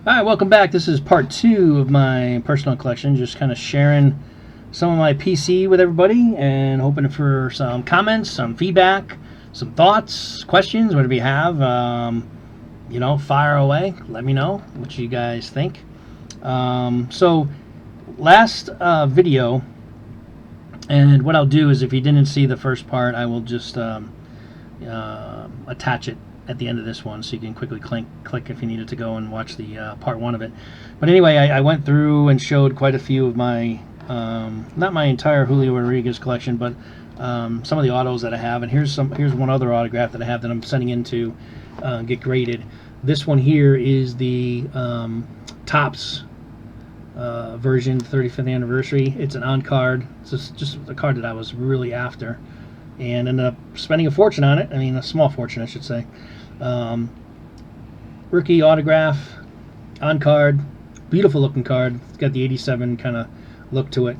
Alright, welcome back. This is part 2 of my personal collection. Just kind of sharing some of my PC with everybody and hoping for some comments, some feedback, some thoughts, questions, whatever you have. Fire away. Let me know what you guys think. So, last video, and what I'll do is if you didn't see the first part, I will just attach it at the end of this one, so you can quickly click if you needed to go and watch the part 1 of it. But anyway, I went through and showed quite a few of my, not my entire Julio Rodriguez collection, but some of the autos that I have. And here's one other autograph that I have that I'm sending in to get graded. This one here is the Topps version, 35th anniversary. It's an on card. It's just a card that I was really after, and ended up spending a fortune on it. I mean, a small fortune, I should say. Rookie autograph, on card, beautiful looking card. It's got the 87 kind of look to it.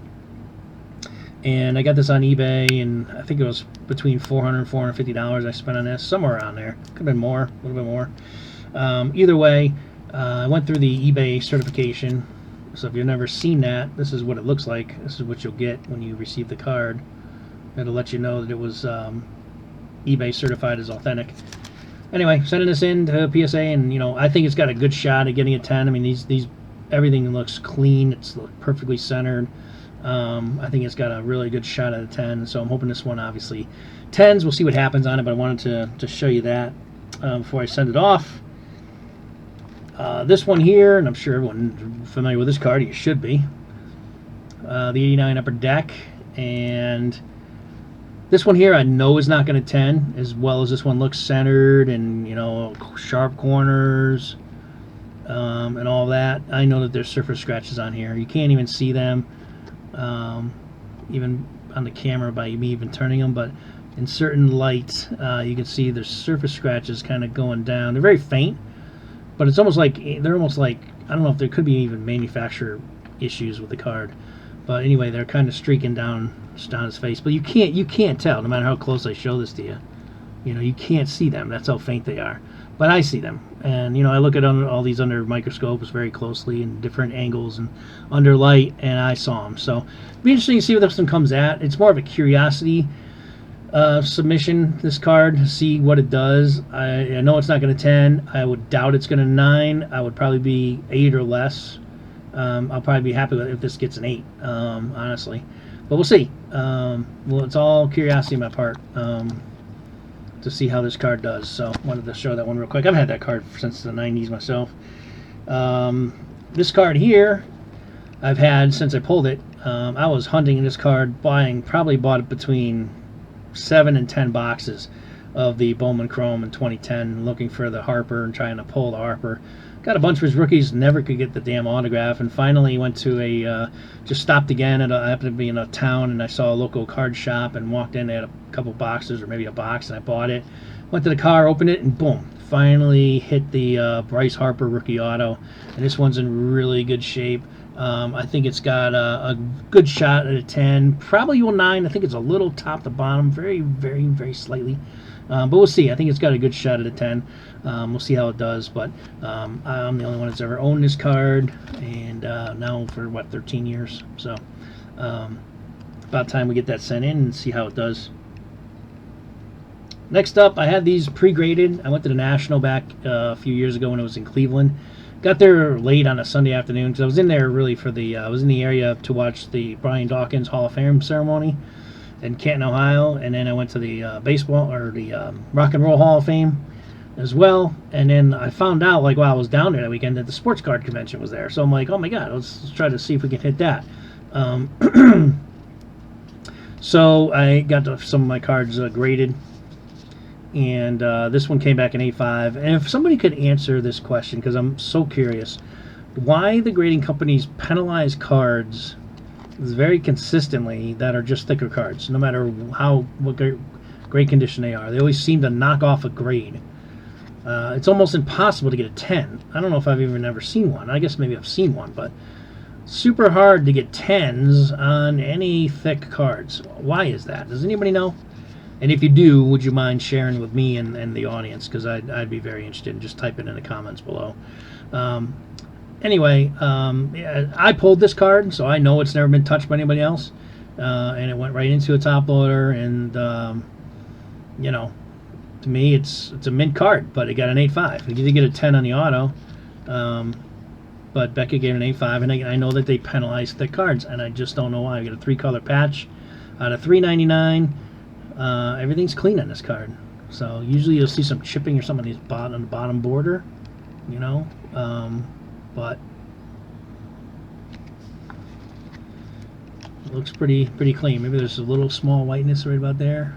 And I got this on eBay, and I think it was between $400 and $450 I spent on this, somewhere around there. Could have been more, a little bit more. Either way, I went through the eBay certification. So if you've never seen that, this is what it looks like. This is what you'll get when you receive the card. It'll let you know that it was eBay certified as authentic. Anyway, sending this in to PSA, and I think it's got a good shot at getting a 10. I mean, these everything looks clean. It's perfectly centered. I think it's got a really good shot at a 10. So I'm hoping this one obviously 10s. We'll see what happens on it, but I wanted to show you that before I send it off. This one here, and I'm sure everyone's familiar with this card. You should be. The 89 Upper Deck, and this one here I know is not going to 10, as well as this one looks centered and sharp corners and all that. I know that there's surface scratches on here. You can't even see them even on the camera by me even turning them, but in certain light you can see there's surface scratches kind of going down. They're very faint, but it's almost like I don't know if there could be even manufacturer issues with the card. But anyway, they're kind of streaking down his face. But you can't tell, no matter how close I show this to you. You can't see them. That's how faint they are. But I see them. And, I look at all these under microscopes very closely in different angles and under light, and I saw them. So it'll be interesting to see what this one comes at. It's more of a curiosity submission, this card, see what it does. I know it's not going to 10. I would doubt it's going to 9. I would probably be 8 or less. I'll probably be happy with it if this gets an 8, honestly. But we'll see. Well, it's all curiosity on my part to see how this card does. So wanted to show that one real quick. I've had that card since the 90s myself. This card here, I've had since I pulled it. I was hunting this card, probably bought it between 7 and 10 boxes of the Bowman Chrome in 2010, looking for the Harper and trying to pull the Harper. Got a bunch of his rookies, never could get the damn autograph, and finally went to just stopped again at I happened to be in a town, and I saw a local card shop and walked in. They had a couple boxes or maybe a box, and I bought it. Went to the car, opened it, and boom, finally hit the Bryce Harper rookie auto. And this one's in really good shape. I think it's got a good shot at a 10, probably a 9. I think it's a little top to bottom, very, very, very slightly. But we'll see. I think it's got a good shot at a 10. We'll see how it does. But I'm the only one that's ever owned this card, and now for 13 years. So about time we get that sent in and see how it does. Next up, I had these pre-graded. I went to the National back a few years ago when it was in Cleveland. Got there late on a Sunday afternoon because I was in there really for I was in the area to watch the Brian Dawkins Hall of Fame ceremony in Canton, Ohio, and then I went to the baseball or the Rock and Roll Hall of Fame as well. And then I found out while I was down there that weekend that the sports card convention was there. So I'm like, oh my god, let's try to see if we can hit that. So I got some of my cards graded, and this one came back in 8.5. And if somebody could answer this question, because I'm so curious, why the grading companies penalize cards very consistently that are just thicker cards, no matter what great condition they are. They always seem to knock off a grade. It's almost impossible to get a 10. I don't know if I've even ever seen one. I guess maybe I've seen one, but super hard to get 10s on any thick cards. Why is that? Does anybody know? And if you do, would you mind sharing with me and the audience? Because I'd be very interested. Just type it in the comments below. anyway, yeah, I pulled this card, so I know it's never been touched by anybody else, and it went right into a top loader, and you know, to me, it's a mint card, but it got an 8.5. It did get a 10 on the auto, but Beckett gave it an 8.5, and I know that they penalize thick cards, and I just don't know why. I got a 3-color patch out of $3.99. Everything's clean on this card, so usually you'll see some chipping or something on the bottom border, you know, but it looks pretty clean. Maybe there's a little small whiteness right about there.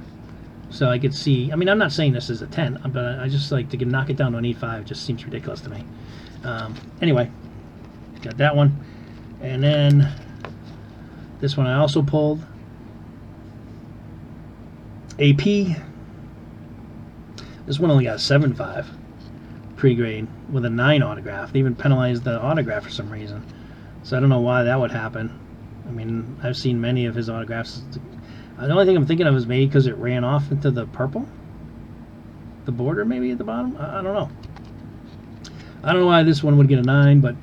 So I could see, I mean, I'm not saying this is a 10, but I just like to knock it down to an 8.5. It just seems ridiculous to me. Anyway, got that one. And then this one I also pulled. AP. This one only got a 7.5 pre-grade with a 9 autograph. They even penalized the autograph for some reason. So I don't know why that would happen. I mean, I've seen many of his autographs. The only thing I'm thinking of is maybe because it ran off into the purple? The border maybe at the bottom? I don't know. I don't know why this one would get a 9, but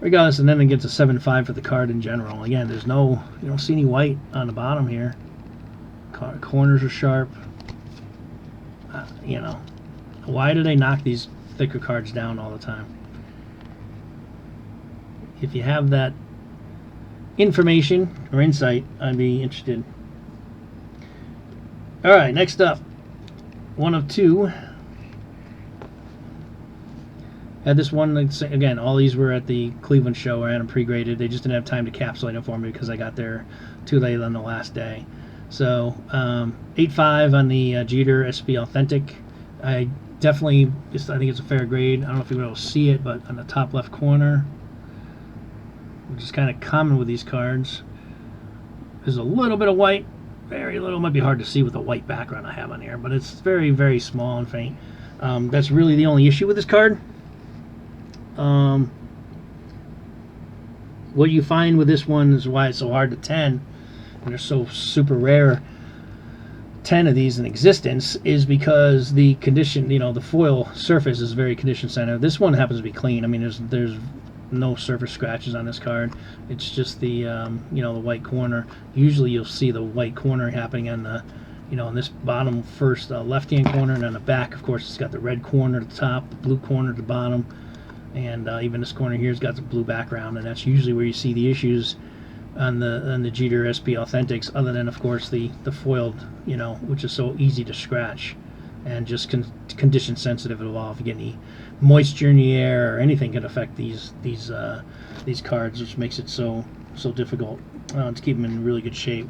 regardless, and then it gets a 7.5 for the card in general. Again, there's no, you don't see any white on the bottom here. Corners are sharp. You know, why do they knock these thicker cards down all the time? If you have that information or insight, I'd be interested. Alright, next up, one of two. Had this one, again, all these were at the Cleveland show where I had them pre-graded. They just didn't have time to capsulate them for me because I got there too late on the last day. So, 8.5 on the Jeter SP Authentic. I definitely, I think it's a fair grade. I don't know if you'll be able to see it, but on the top left corner, which is kind of common with these cards, there's a little bit of white. Very little. Might be hard to see with the white background I have on here, but it's very, very small and faint. That's really the only issue with this card. What you find with this one is why it's so hard to 10, and there's so super rare 10 of these in existence, is because the condition, you know, the foil surface is very condition sensitive. This one happens to be clean. I mean, there's no surface scratches on this card. It's just the you know, the white corner. Usually you'll see the white corner happening on the, you know, in this bottom first left-hand corner, and on the back, of course, it's got the red corner at the top, the blue corner at the bottom, and even this corner here's got the blue background, and that's usually where you see the issues on the Jeter SP Authentics, other than, of course, the foiled, you know, which is so easy to scratch and just condition sensitive at all. If you get any moisture in the air or anything, can affect these cards, which makes it so difficult to keep them in really good shape.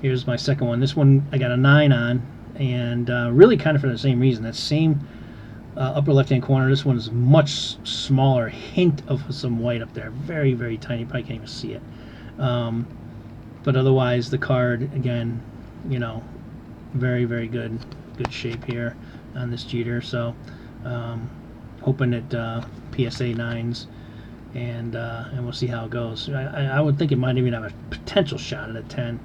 Here's my second one. This one I got a 9 on, and really kind of for the same reason. That same upper left-hand corner. This one is much smaller, hint of some white up there. Very, very tiny. Probably can't even see it. But otherwise, the card, again, you know, very, very good shape here on this Jeter. So hoping at PSA 9s, and we'll see how it goes. I would think it might even have a potential shot at a 10.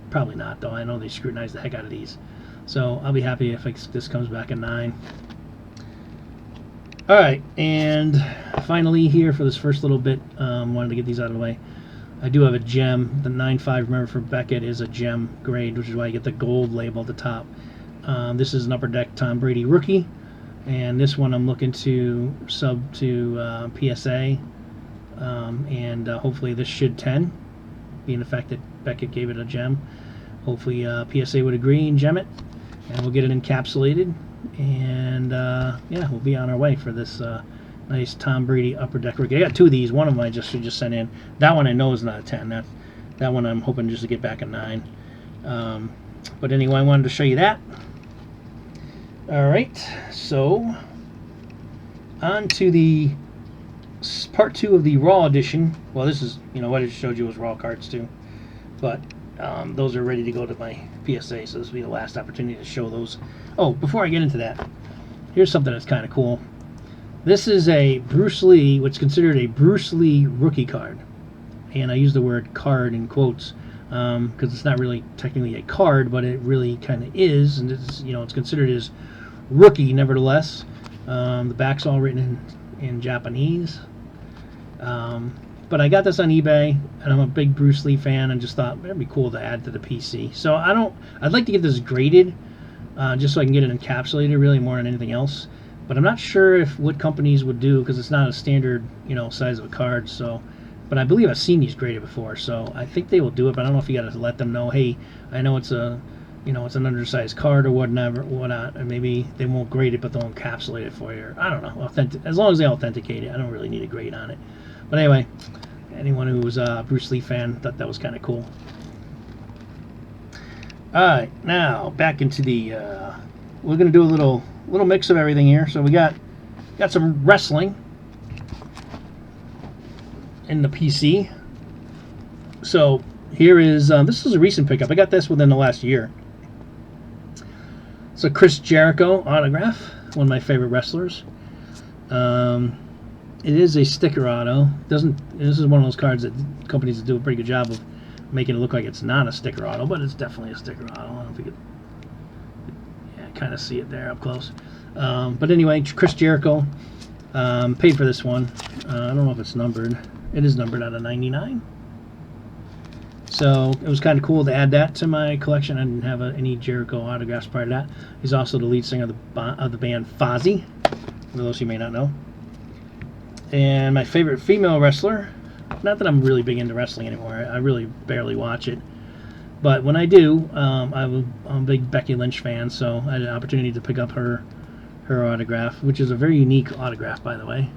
Probably not, though. I know they scrutinize the heck out of these. So I'll be happy if this comes back a 9. Alright, and finally here for this first little bit, wanted to get these out of the way. I do have a gem. The 9.5, remember, for Beckett is a gem grade, which is why you get the gold label at the top. This is an Upper Deck Tom Brady rookie, and this one I'm looking to sub to PSA, and hopefully this should 10, being the fact that Beckett gave it a gem. Hopefully PSA would agree and gem it, and we'll get it encapsulated, and yeah, we'll be on our way for this nice Tom Brady Upper Deck rookie. I got 2 of these. One of them I just sent in. That one I know is not a 10. That one I'm hoping just to get back a 9. But anyway, I wanted to show you that. Alright, so on to the part 2 of the Raw edition. Well, this is, you know, what I just showed you was Raw cards too. But those are ready to go to my PSA, so this will be the last opportunity to show those. Oh, before I get into that, here's something that's kind of cool. This is a Bruce Lee, what's considered a Bruce Lee rookie card. And I use the word card in quotes because it's not really technically a card, but it really kind of is, and it's, you know, it's considered as rookie nevertheless. The back's all written in Japanese. But I got this on eBay, and I'm a big Bruce Lee fan, and just thought it'd be cool to add to the PC. So I'd like to get this graded, just so I can get it encapsulated, really more than anything else. But I'm not sure if what companies would do, because it's not a standard, size of a card. So, but I believe I've seen these graded before, so I think they will do it. But I don't know if you got to let them know, hey, I know it's it's an undersized card or whatnot, and maybe they won't grade it, but they'll encapsulate it for you. Or, I don't know. As long as they authenticate it, I don't really need a grade on it. But anyway, anyone who was a Bruce Lee fan thought that was kind of cool. All right, now back into the. We're gonna do a little mix of everything here. So we got some wrestling in the PC. So here is this is a recent pickup. I got this within the last year. It's a Chris Jericho autograph, one of my favorite wrestlers. It is a sticker auto. This is one of those cards that companies do a pretty good job of making it look like it's not a sticker auto, but it's definitely a sticker auto. I don't think it. Yeah, I kind of see it there up close. But anyway, Chris Jericho paid for this one. I don't know if it's numbered. It is numbered out of 99. So it was kind of cool to add that to my collection. I didn't have any Jericho autographs prior to that. He's also the lead singer of the band Fozzy, for those you may not know. And my favorite female wrestler, not that I'm really big into wrestling anymore, I really barely watch it. But when I do, I'm a big Becky Lynch fan, so I had an opportunity to pick up her autograph, which is a very unique autograph, by the way.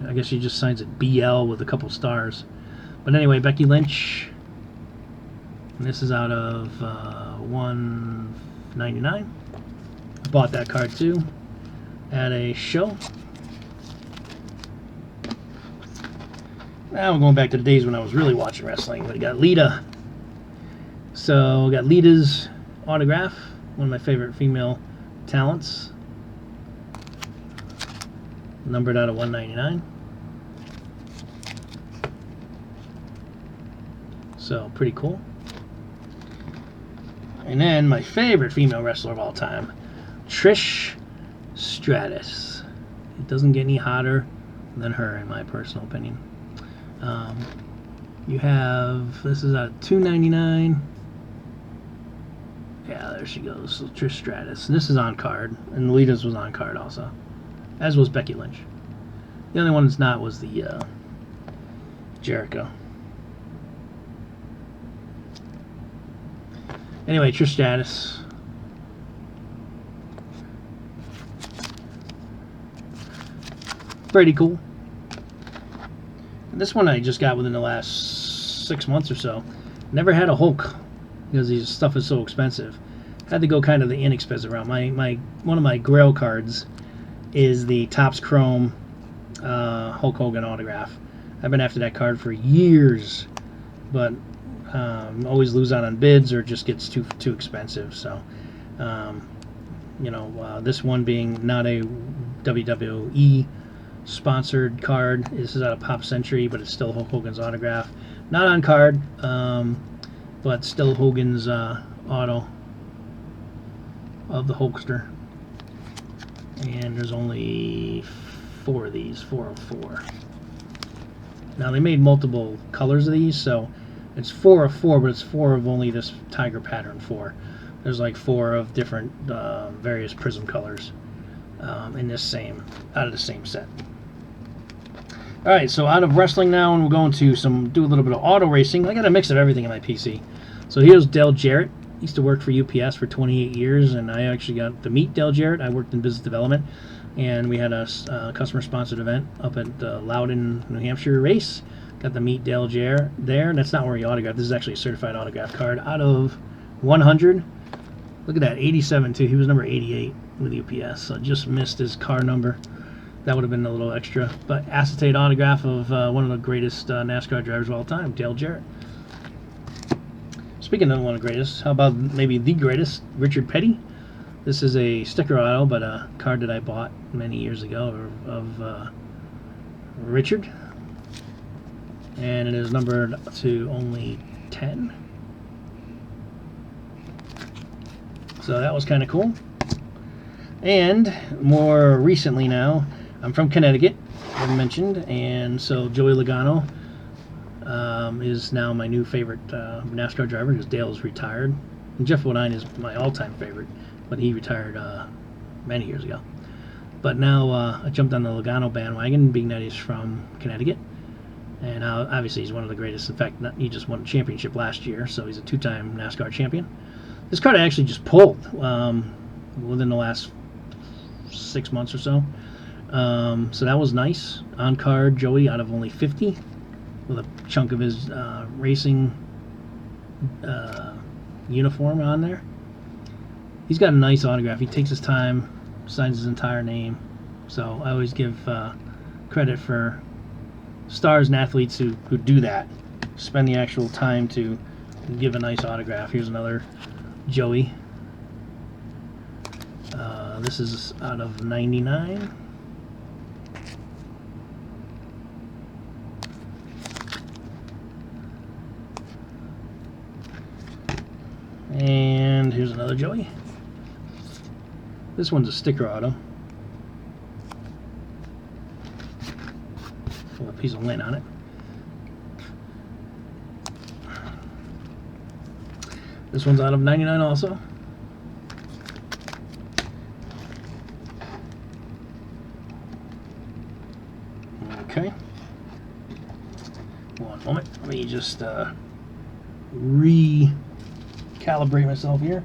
I guess she just signs it BL with a couple stars. But anyway, Becky Lynch, and this is out of $199. I bought that card too at a show. Now we're going back to the days when I was really watching wrestling. We got Lita. So we got Lita's autograph, one of my favorite female talents. Numbered out of 199. So pretty cool. And then my favorite female wrestler of all time, Trish Stratus. It doesn't get any hotter than her, in my personal opinion. You have, this is at $2.99. Yeah, there she goes. So Trish Stratus. And this is on card, and Lita's was on card also, as was Becky Lynch. The only one that's not was the Jericho. Anyway, Trish Stratus. Pretty cool. This one I just got within the last 6 months or so. Never had a Hulk because this stuff is so expensive. Had to go kind of the inexpensive route. One of my Grail cards is the Topps Chrome Hulk Hogan autograph. I've been after that card for years, but always lose out on bids or it just gets too expensive. So, this one being not a WWE sponsored card. This is out of Pop Century, but it's still Hulk Hogan's autograph. Not on card, but still Hogan's auto of the Hulkster. And there's only 4 of these, 4 of 4. Now they made multiple colors of these, so it's 4 of 4, but it's 4 of only this tiger pattern 4. There's like 4 of different various prism colors in this out of the same set. All right, so out of wrestling now, and we're going to do a little bit of auto racing. I got a mix of everything in my PC. So here's Dale Jarrett. He used to work for UPS for 28 years, and I actually got to meet Dale Jarrett. I worked in business development, and we had a customer-sponsored event up at Loudon, New Hampshire race. Got to meet Dale Jarrett there. That's not where he autographed. This is actually a certified autograph card out of 100. Look at that, 87 too. He was number 88 with UPS, so just missed his car number. That would have been a little extra. But acetate autograph of one of the greatest NASCAR drivers of all time, Dale Jarrett. Speaking of one of the greatest, how about maybe the greatest, Richard Petty? This is a sticker auto, but a card that I bought many years ago of Richard. And it is numbered to only 10. So that was kind of cool. And more recently now, I'm from Connecticut, I mentioned, and so Joey Logano is now my new favorite NASCAR driver because Dale is retired. And Jeff Bodine is my all-time favorite, but he retired many years ago. But now I jumped on the Logano bandwagon, being that he's from Connecticut. And obviously he's one of the greatest. In fact, he just won a championship last year, so he's a two-time NASCAR champion. This card I actually just pulled within the last 6 months or so. So that was nice. On card, Joey out of only 50, with a chunk of his racing uniform on there. He's got a nice autograph. He takes his time, signs his entire name. So I always give credit for stars and athletes who do that, spend the actual time to give a nice autograph. Here's another Joey. This is out of 99. And here's another Joey. This one's a sticker auto. With a piece of lint on it. This one's out of 99 also. Okay. One moment. Let me just recalibrate myself here.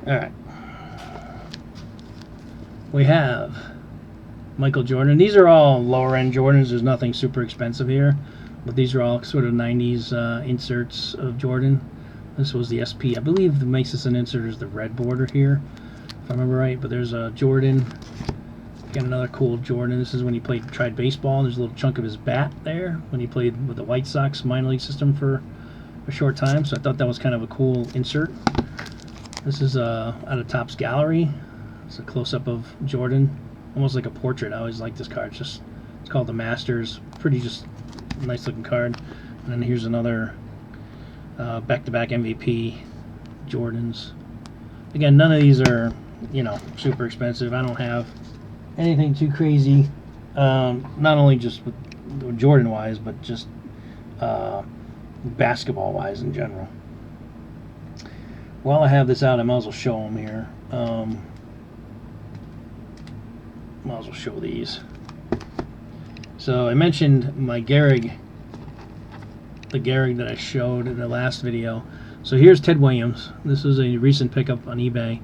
Alright. We have Michael Jordan. These are all lower end Jordans. There's nothing super expensive here. But these are all sort of 90s inserts of Jordan. This was the SP. I believe that makes this an insert is the red border here, if I remember right. But there's a Jordan. Got another cool Jordan. This is when he tried baseball. There's a little chunk of his bat there when he played with the White Sox minor league system for a short time. So I thought that was kind of a cool insert. This is out of Topps Gallery. It's a close-up of Jordan, almost like a portrait. I always like this card. It's called the Masters. Pretty just nice-looking card. And then here's another back-to-back MVP Jordans. Again, none of these are, super expensive. I don't have anything too crazy. Not only just Jordan-wise, but just basketball-wise in general. While I have this out, I might as well show them here. Might as well show these. So I mentioned my Gehrig, the Gehrig that I showed in the last video. So here's Ted Williams. This is a recent pickup on eBay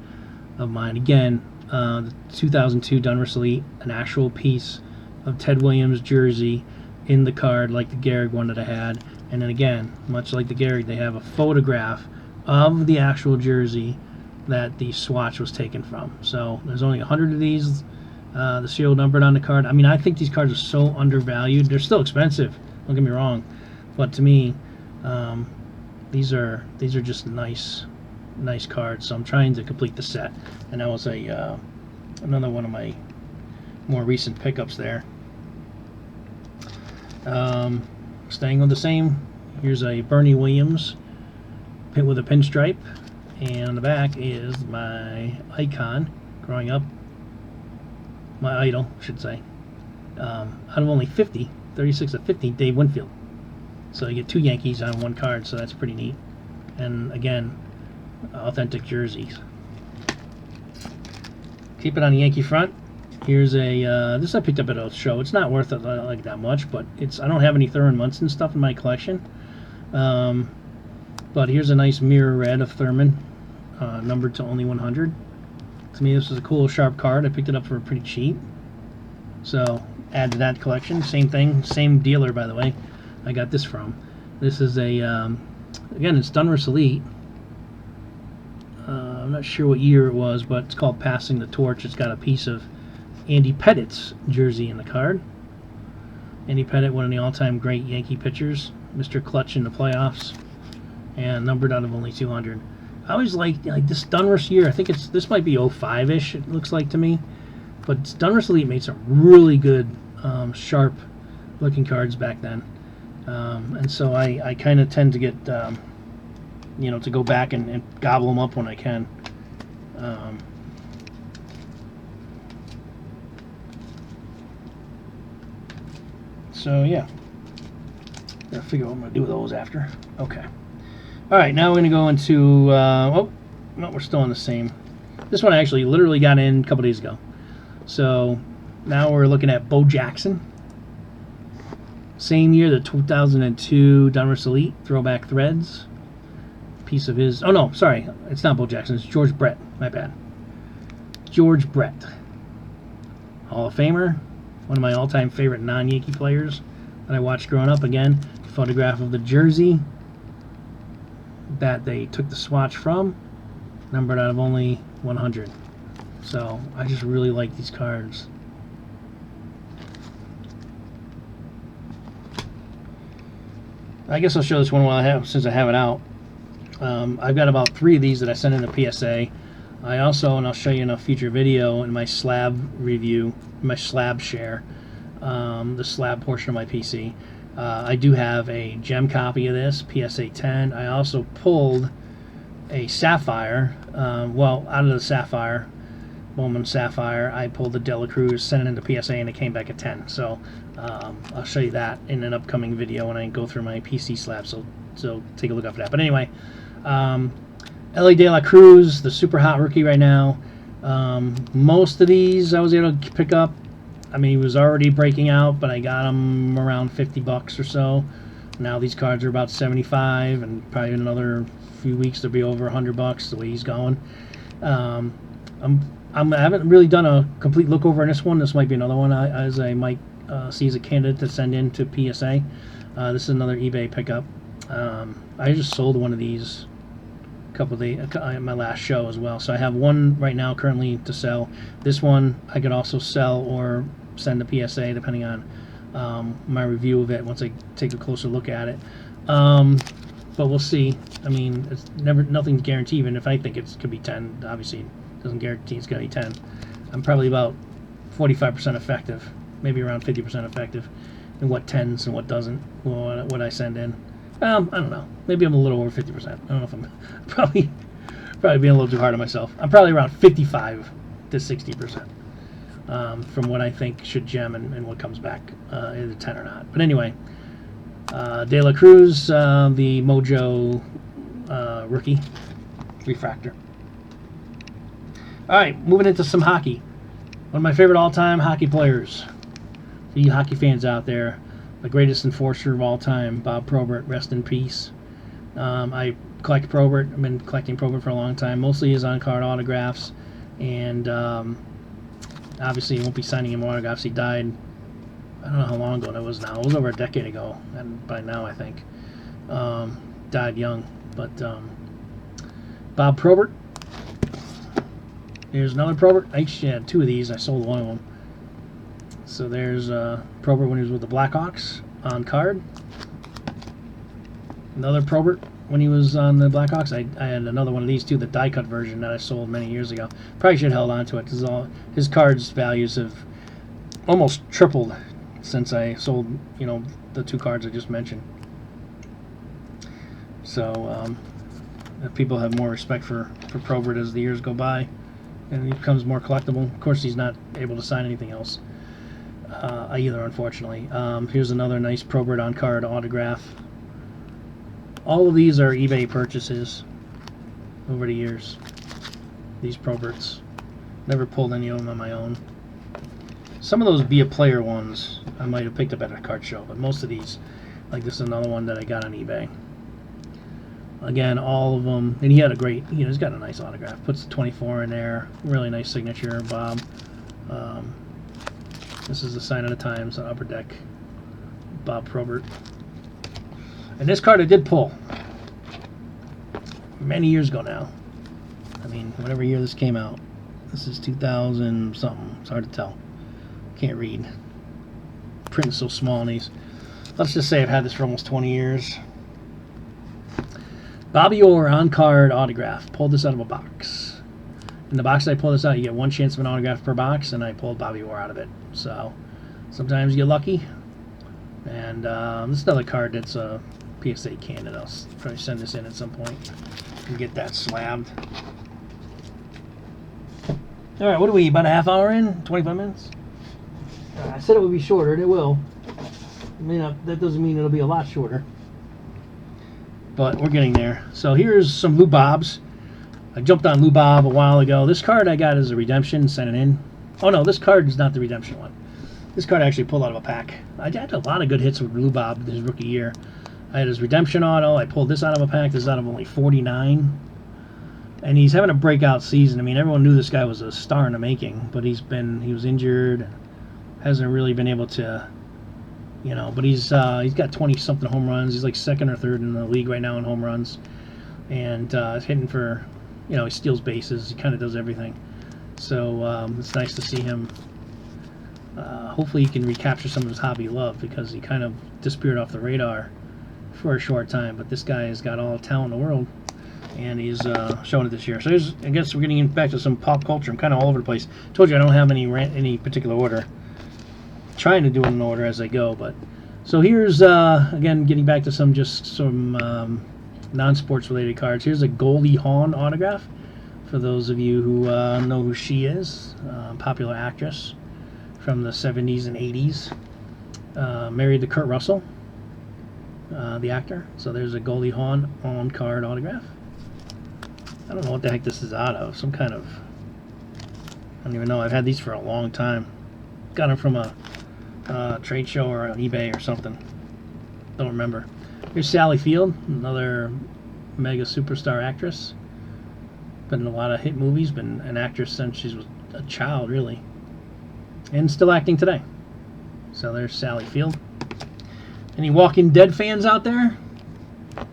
of mine. Again, the 2002 Donruss Elite, an actual piece of Ted Williams jersey in the card like the Gehrig one that I had. And then again, much like the Gehrig, they have a photograph of the actual jersey that the swatch was taken from. So there's only 100 of these. The serial numbered on the card. I mean, I think these cards are so undervalued. They're still expensive. Don't get me wrong, but to me, these are just nice cards. So I'm trying to complete the set, and that was another one of my more recent pickups there. Staying with the same. Here's a Bernie Williams with a pinstripe, and on the back is my icon growing up, my idol, I should say. Out of only 50, 36 of 50, Dave Winfield. So you get two Yankees on one card, so that's pretty neat. And again, authentic jerseys. Keep it on the Yankee front. Here's a this I picked up at a show. It's not worth it like that much, but I don't have any Thurman Munson stuff in my collection. But here's a nice mirror red of Thurman, numbered to only 100. To me, this is a cool, sharp card. I picked it up for pretty cheap. So, add to that collection. Same thing, same dealer, by the way. I got this from. This is a, again, it's Donruss Elite. I'm not sure what year it was, but it's called Passing the Torch. It's got a piece of Andy Pettit's jersey in the card. Andy Pettitte, one of the all-time great Yankee pitchers. Mr. Clutch in the playoffs. And numbered out of only 200. I always like this Donruss year. I think this might be 05-ish. It looks like to me, but Donruss Elite made some really good, sharp looking cards back then, and so I kind of tend to get to go back and gobble them up when I can. So yeah, gotta figure out what I'm gonna do with those after. Okay. All right, now we're gonna go into. Oh, no, we're still on the same. This one I actually literally got in a couple days ago. So now we're looking at Bo Jackson. Same year, the 2002 Donruss Elite Throwback Threads. Piece of his. Oh no, sorry, it's not Bo Jackson. It's George Brett. My bad. George Brett, Hall of Famer. One of my all-time favorite non-Yankee players that I watched growing up. Again, photograph of the jersey that they took the swatch from, numbered out of only 100. So I just really like these cards. I guess I'll show this one while since I have it out. I've got about 3 of these that I sent in a PSA. I also, and I'll show you in a future video in my slab review, my slab share, the slab portion of my PC. I do have a gem copy of this, PSA 10. I also pulled a Sapphire, well, out of the Sapphire, Bowman Sapphire, I pulled the Dela Cruz, sent it into PSA, and it came back at 10. So I'll show you that in an upcoming video when I go through my PC slab, so take a look out for that. But anyway, Elly De La Cruz, the super hot rookie right now. Most of these I was able to pick up. I mean, he was already breaking out, but I got him around 50 bucks or so. Now these cards are about 75, and probably in another few weeks they'll be over 100 bucks the way he's going. I haven't really done a complete look over on this one. This might be another one as I might see as a candidate to send in to PSA. This is another eBay pickup. I just sold one of these a couple of days at my last show as well. So I have one right now currently to sell. This one I could also sell or send to PSA depending on my review of it once I take a closer look at it. But we'll see. I mean, it's nothing's guaranteed. Even if I think it could be 10, obviously it doesn't guarantee it's going to be 10. I'm probably about 45% effective, maybe around 50% effective in what tends and what doesn't, what I send in. I don't know. Maybe I'm a little over 50%. I don't know if I'm probably being a little too hard on myself. I'm probably around 55 to 60% from what I think should gem and what comes back, either 10 or not. But anyway, De La Cruz, the Mojo rookie refractor. All right, moving into some hockey. One of my favorite all-time hockey players. For you hockey fans out there, the greatest enforcer of all time, Bob Probert, rest in peace. I collect Probert. I've been collecting Probert for a long time. Mostly his on-card autographs, and obviously he won't be signing him autographs. He died, I don't know how long ago that was now. It was over a decade ago, and by now I think. Died young, but Bob Probert. Here's another Probert. I actually had 2 of these. I sold one of them. So there's Probert when he was with the Blackhawks on card. Another Probert when he was on the Blackhawks. I had another one of these too, the die-cut version that I sold many years ago. Probably should have held on to it because his cards values have almost tripled since I sold, the 2 cards I just mentioned. So people have more respect for Probert as the years go by, and he becomes more collectible. Of course, he's not able to sign anything else either, unfortunately. Here's another nice Probert on-card autograph. All of these are eBay purchases over the years. These Proberts. Never pulled any of them on my own. Some of those Be a Player ones I might have picked up at a card show, but most of these, like this is another one that I got on eBay. Again, all of them, and he had a great, he's got a nice autograph. Puts the 24 in there. Really nice signature, Bob. This is the sign of the times on Upper Deck. Bob Probert. And this card I did pull many years ago now. I mean, whatever year this came out. This is 2000 something. It's hard to tell. Can't read. Print is so small on these. Let's just say I've had this for almost 20 years. Bobby Orr on-card autograph. Pulled this out of a box. In the box I pulled this out, you get one chance of an autograph per box, and I pulled Bobby Orr out of it. So sometimes you get lucky. And this is another card that's a PSA candidate. I'll probably send this in at some point and get that slabbed. All right, what are we, about a half hour in? 25 minutes? I said it would be shorter, and it will. I mean, that doesn't mean it'll be a lot shorter. But we're getting there. So here's some Lou Bobs. I jumped on Lou Bob a while ago. This card I got as a redemption, sent it in. Oh no, this card is not the redemption one. This card I actually pulled out of a pack. I had a lot of good hits with Lou Bob his rookie year. I had his redemption auto. I pulled this out of a pack. This is out of only 49. And he's having a breakout season. I mean, everyone knew this guy was a star in the making, but he was injured, hasn't really been able to, you know. But he's got 20-something home runs. He's like second or third in the league right now in home runs, and he's hitting for, you know, he steals bases. He kind of does everything. So it's nice to see him. Hopefully, he can recapture some of his hobby love, because he kind of disappeared off the radar for a short time. But this guy has got all the talent in the world, and he's showing it this year. So I guess we're getting back to some pop culture. I'm kind of all over the place. Told you I don't have any particular order. Trying to do it in order as I go. But so here's again getting back to some non-sports related cards. Here's a Goldie Hawn autograph for those of you who know who she is. Popular actress from the 70s and 80s. Married to Kurt Russell, the actor. So there's a Goldie Hawn on-card autograph. I don't know what the heck this is out of. Some kind of... I don't even know. I've had these for a long time. Got them from a trade show or on eBay or something. Don't remember. Here's Sally Field, another mega superstar actress. Been in a lot of hit movies. Been an actress since she was a child, really. And still acting today. So there's Sally Field. Any Walking Dead fans out there? How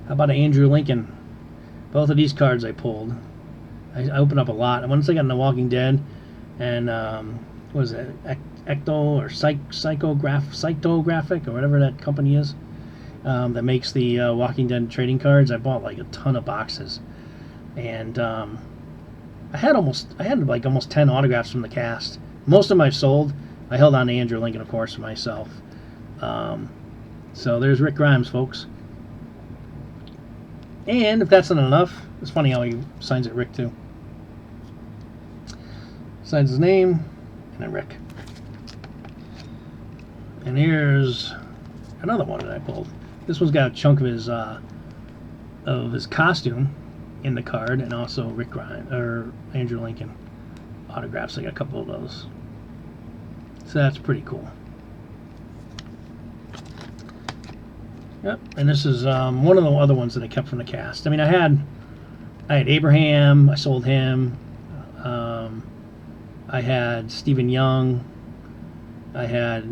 about an Andrew Lincoln? Both of these cards I pulled. I opened up a lot. Once I got into Walking Dead, and what was it, Ecto or Cytographic or whatever that company is, that makes the Walking Dead trading cards. I bought like a ton of boxes, and I had almost 10 autographs from the cast. Most of them I've sold. I held on to Andrew Lincoln, of course, for myself. So there's Rick Grimes, folks. And if that's not enough, it's funny how he signs it Rick too. Signs his name, and then Rick. And here's another one that I pulled. This one's got a chunk of his costume in the card, and also Rick Grimes or Andrew Lincoln autographs. I got a couple of those. So that's pretty cool. Yep, and this is one of the other ones that I kept from the cast. I mean, I had Abraham. I sold him. I had Stephen Young. I had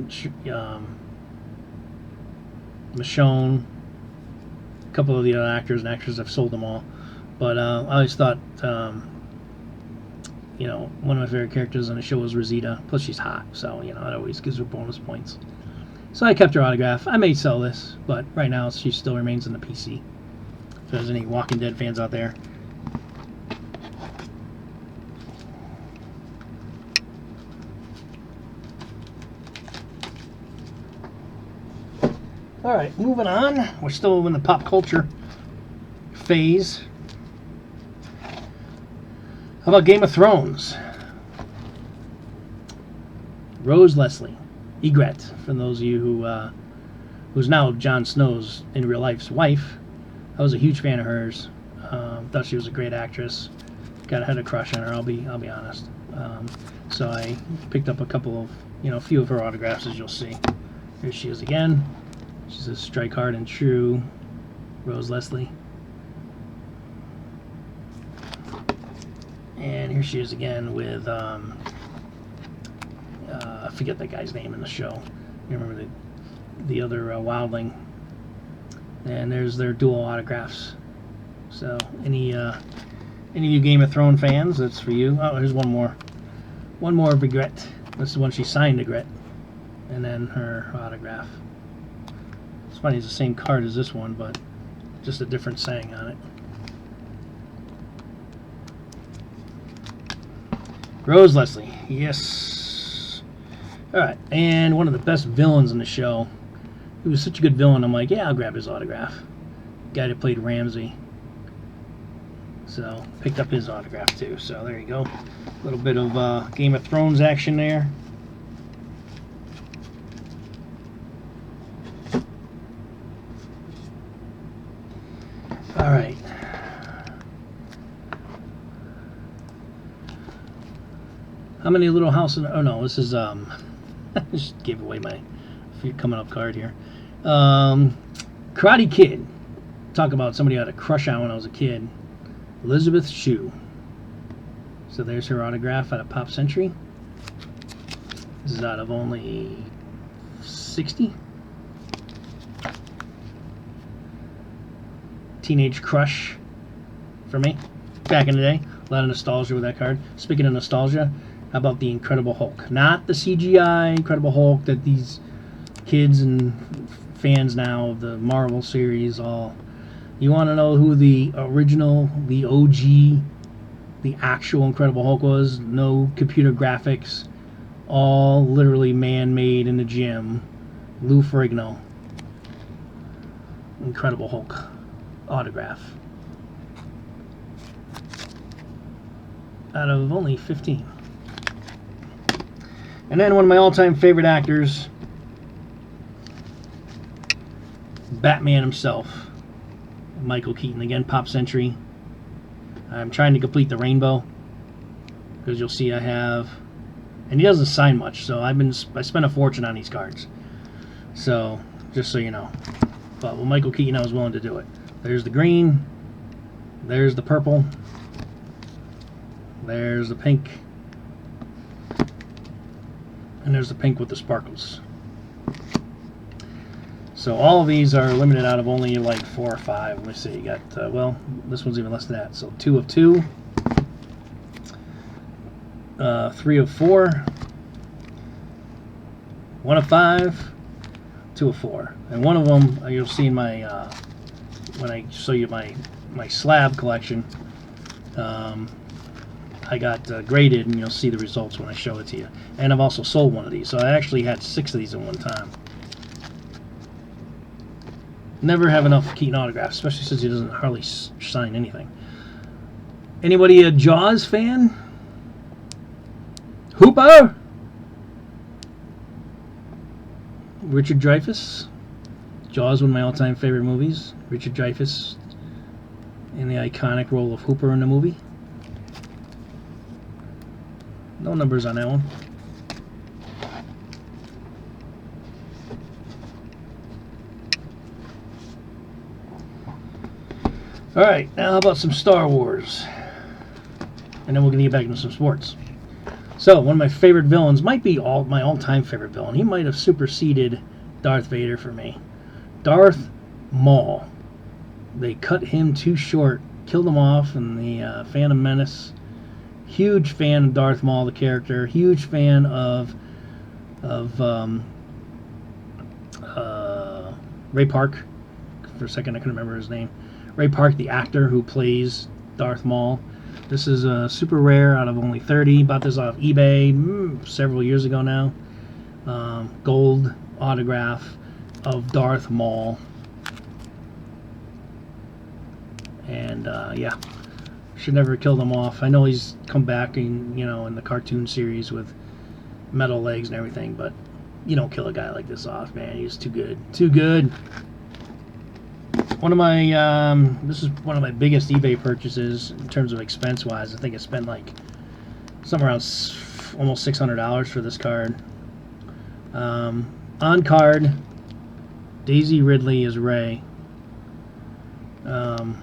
Michonne. A couple of the other actors and actresses. I've sold them all, but I always thought, you know, one of my favorite characters on the show was Rosita. Plus, she's hot, so you know that always gives her bonus points. So I kept her autograph. I may sell this, but right now she still remains in the PC. If there's any Walking Dead fans out there. Alright, moving on. We're still in the pop culture phase. How about Game of Thrones? Rose Leslie. Egret, for those of you who's now Jon Snow's in real life's wife. I was a huge fan of hers. Thought she was a great actress. Had a crush on her. I'll be honest. So I picked up a couple of, a few of her autographs, as you'll see. Here she is again. She's a strike hard and true Rose Leslie. And here she is again with I forget that guy's name in the show. You remember the other wildling. And there's their dual autographs. So any of you Game of Thrones fans, that's for you. Oh, here's one more. One more of Regret. This is when she signed Regret. And then her autograph. It's funny, it's the same card as this one, but just a different saying on it. Rose Leslie, yes. Alright, and one of the best villains in the show. He was such a good villain, I'm like, yeah, I'll grab his autograph. Guy that played Ramsey. So, picked up his autograph too. So, there you go. A little bit of Game of Thrones action there. Alright. How many little houses? Oh no, this is I just gave away my coming up card here. Karate Kid. Talk about somebody I had a crush on when I was a kid. Elizabeth Shue. So there's her autograph out of Pop Century. This is out of only 60. Teenage crush for me back in the day. A lot of nostalgia with that card. Speaking of nostalgia, how about the Incredible Hulk? Not the CGI Incredible Hulk that these kids and fans now of the Marvel series all... You want to know who the original, the OG, the actual Incredible Hulk was? No computer graphics. All literally man-made in the gym. Lou Ferrigno. Incredible Hulk autograph. Out of only 15. And then one of my all-time favorite actors, Batman himself, Michael Keaton. Again, Pop Century. I'm trying to complete the rainbow because you'll see I have, and he doesn't sign much, so I spent a fortune on these cards. So just so you know, but with Michael Keaton, I was willing to do it. There's the green. There's the purple. There's the pink. And there's the pink with the sparkles. So all of these are limited out of only like 4 or 5. Let me see. You got, well, this one's even less than that. So 2 of 2. 3 of 4. 1 of 5. 2 of 4. And one of them, you'll see in my, when I show you my slab collection, I got graded, and you'll see the results when I show it to you. And I've also sold one of these, so I actually had 6 of these at one time. Never have enough Keaton autographs, especially since he doesn't hardly sign anything. Anybody a Jaws fan? Hooper? Richard Dreyfuss? Jaws, one of my all-time favorite movies. Richard Dreyfuss in the iconic role of Hooper in the movie. No numbers on that one. Alright, now how about some Star Wars? And then we're going to get back into some sports. So, one of my favorite villains, might be my all-time favorite villain. He might have superseded Darth Vader for me. Darth Maul. They cut him too short. Killed him off in the Phantom Menace. Huge fan of Darth Maul, the character. Huge fan of Ray Park. For a second, I couldn't remember his name. Ray Park, the actor who plays Darth Maul. This is a super rare out of only 30. Bought this off eBay several years ago now. Gold autograph of Darth Maul. And yeah, should never kill them off. I know he's come back in, in the cartoon series with metal legs and everything, but you don't kill a guy like this off, man. He's too good. Too good. One of my this is one of my biggest eBay purchases in terms of expense wise. I think I spent like somewhere around almost $600 for this card. On card, Daisy Ridley is Rey. Love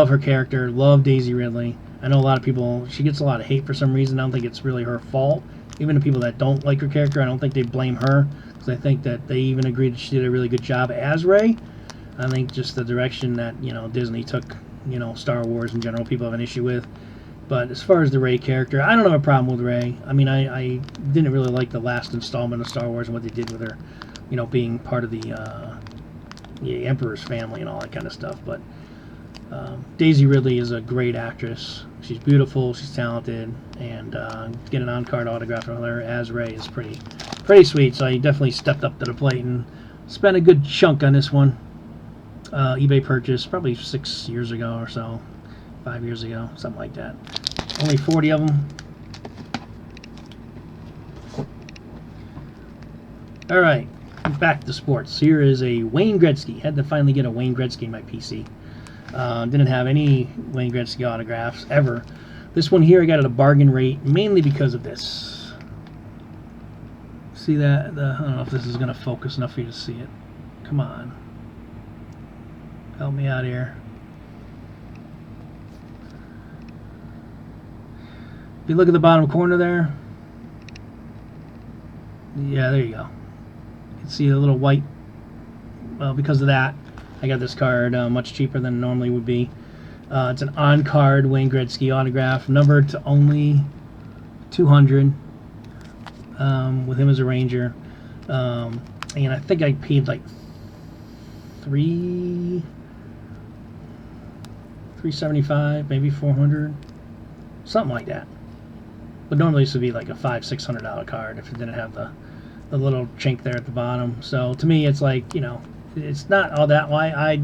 her character. Love Daisy Ridley. I know a lot of people, she gets a lot of hate for some reason. I don't think it's really her fault. Even the people that don't like her character, I don't think they blame her, because I think that they even agreed that she did a really good job as Rey. I think just the direction that Disney took Star Wars in general, people have an issue with. But as far as the Rey character, I don't have a problem with Rey. I mean, I didn't really like the last installment of Star Wars and what they did with her, being part of the the Emperor's Family and all that kind of stuff. But Daisy Ridley is a great actress. She's beautiful, she's talented, and to get an on-card autograph from her as Rey is pretty sweet. So he definitely stepped up to the plate and spent a good chunk on this one. eBay purchase probably 6 years ago or so, 5 years ago, something like that. Only 40 of them. All right, back to sports. Here is a Wayne Gretzky. Had to finally get a Wayne Gretzky in my PC. Didn't have any Wayne Gretzky autographs ever. This one here I got at a bargain rate, mainly because of this. See that? I don't know if this is going to focus enough for you to see it. Come on. Help me out here. If you look at the bottom corner there. Yeah, there you go. You can see a little white. Well, because of that, I got this card much cheaper than it normally would be. It's an on-card Wayne Gretzky autograph, numbered to only 200, with him as a Ranger. And I think I paid like $375, maybe 400, something like that. But normally this would be like a $500-600 card if it didn't have the little chink there at the bottom. So to me, it's like, you know, it's not all that why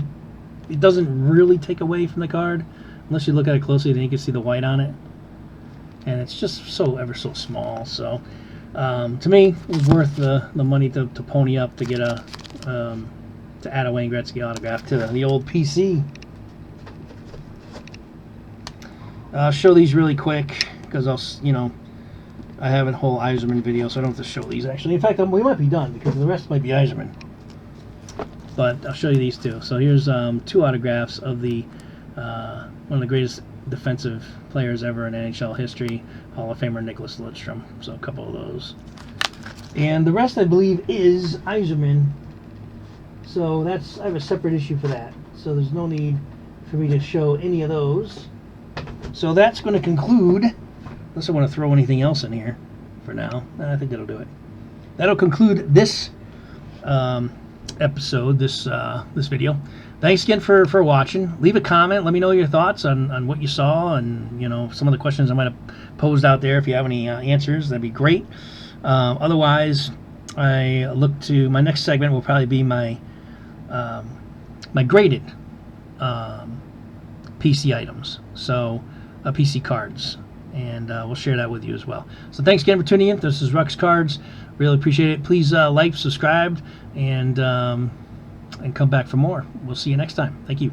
it doesn't really take away from the card unless you look at it closely. Then you can see the white on it, and it's just so ever so small. So to me, it was worth the money to pony up to get a to add a Wayne Gretzky autograph to the old PC. I'll show these really quick because I have a whole Yzerman video, so I don't have to show these actually. In fact, we might be done because the rest might be Yzerman. But I'll show you these two. So here's two autographs of the one of the greatest defensive players ever in NHL history, Hall of Famer Nicholas Lidstrom. So a couple of those. And the rest, I believe, is Yzerman. So I have a separate issue for that. So there's no need for me to show any of those. So that's going to conclude, unless I want to throw anything else in here for now. I think that'll do it. That'll conclude this episode, this video. Thanks again for watching. Leave a comment. Let me know your thoughts on what you saw and some of the questions I might have posed out there. If you have any answers, that'd be great. Otherwise, I look to my next segment will probably be my my graded PC items. So PC cards, and we'll share that with you as well. So thanks again for tuning in. This is Ruckscards. Really appreciate it. Please like, subscribe, and come back for more. We'll see you next time. Thank you.